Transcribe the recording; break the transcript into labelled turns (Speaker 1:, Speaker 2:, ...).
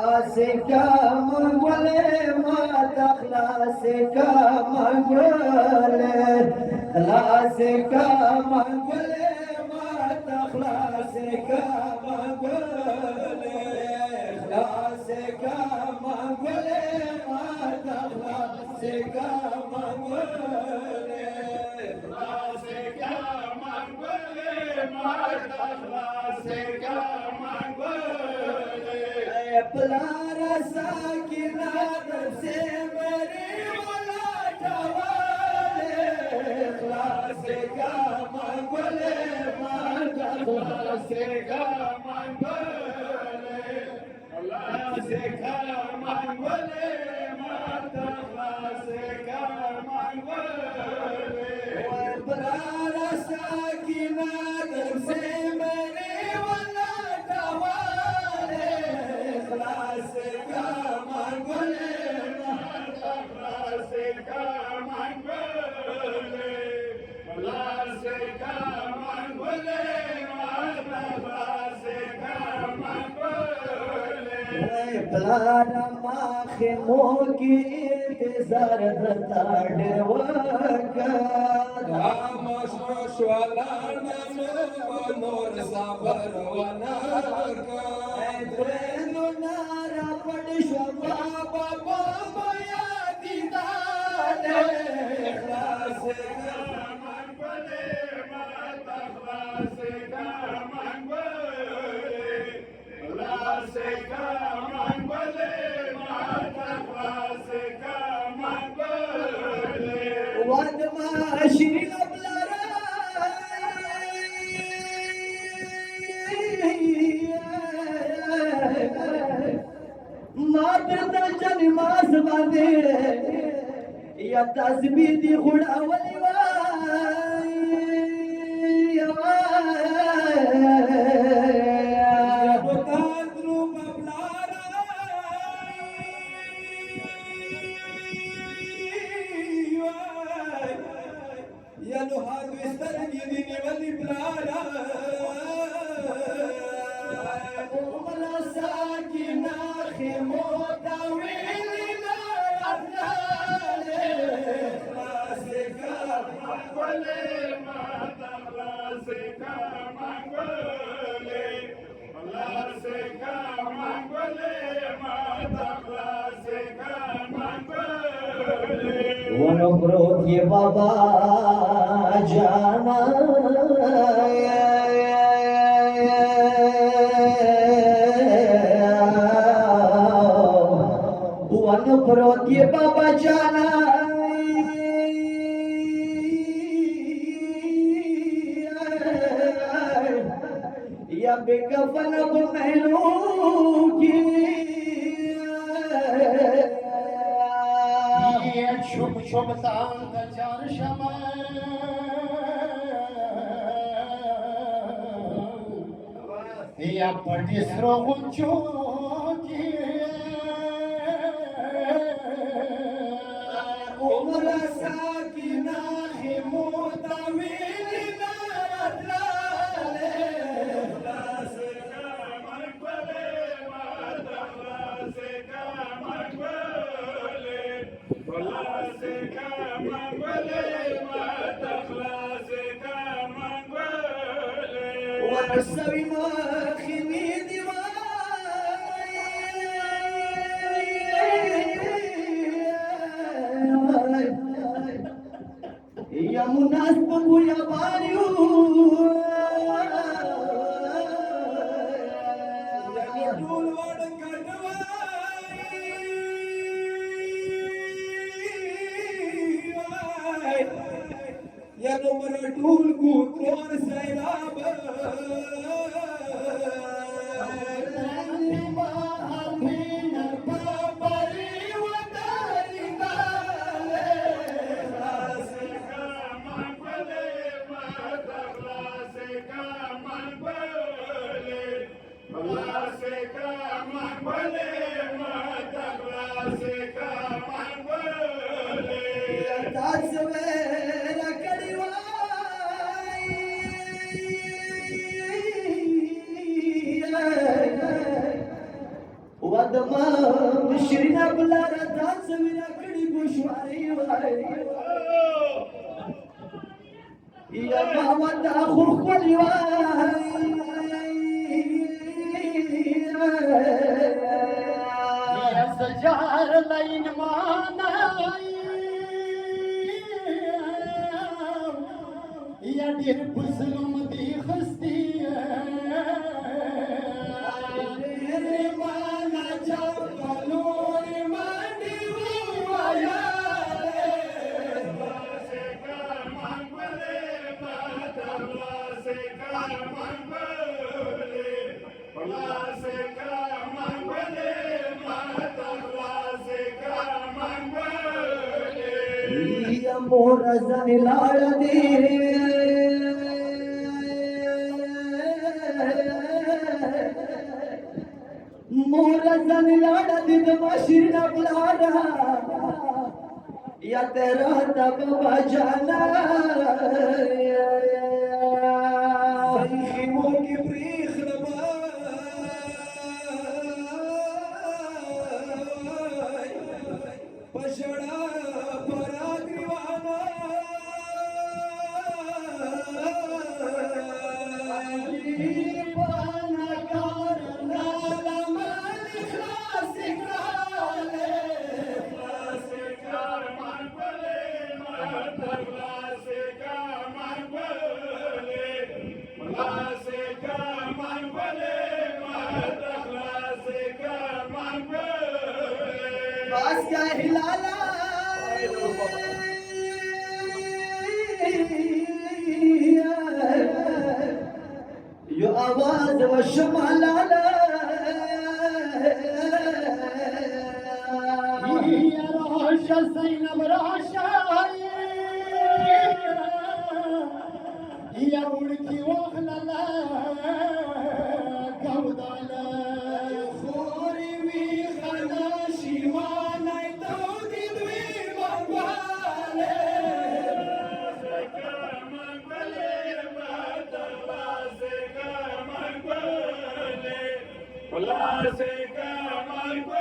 Speaker 1: से का मंगले माता से का मंगले से का मंगले माता से का मंगले से का मंगले माता से का मंगले से का मंगले माता से का पलारा साकिना से मेरे वाला जवाले से का मंगले माता से का मंगले से का मंगले माता से का मंगले पलारा साकिना से मेरे वाला जवाले से का मंगले से का मंगले से का मंगले से का मंगले प्लाना माखे मोगी इंतजार ताड़े वका राम श्वालाना मनोर साबर वनाका नारा पड़ शबा बाबा बया दीदाने से का मंगले माता से का मंगले से का मंगले माता से का मंगले वदमा श्री मात्र दर्शन मास बांधे या तस्बीह दी खुड़ावली या लोहार विस्तर गिरी निवली प्लारा ये बाबा जाना वन प्रोत ये बाबा जाना या बेकफन महलो की शुभ शुभ तांग चार शमा या पटिस्रो गुंचो की उमर साकिना हिमोताविल नाराले से का मंगले माता से का मंगले से का मंगले माता से का मंगले वसवी माखिनी दीवार यमुनास बंगुया बारियो या नंबर टूल को तोर सैलाब
Speaker 2: شیرینه بلاره داسې مې راکړي ګوشواري وای یا ماما دا خو ښکلي وای
Speaker 1: یا سجار لین مانای یا ډېر په ظلم دې خستې
Speaker 2: مور زن لاړ دې مور زن لاړ دې د ماشینا بلاره یا تیرا تب بجانا خیمو کی پریخ لما پشڑا بس کیا ہلالا یو آواز و شمالالا
Speaker 1: یا راشا زینب راشا یا اڑکی واخللا گودالا خوری وی خدا شیوانای دودی دوی مانگواله
Speaker 3: Hola, se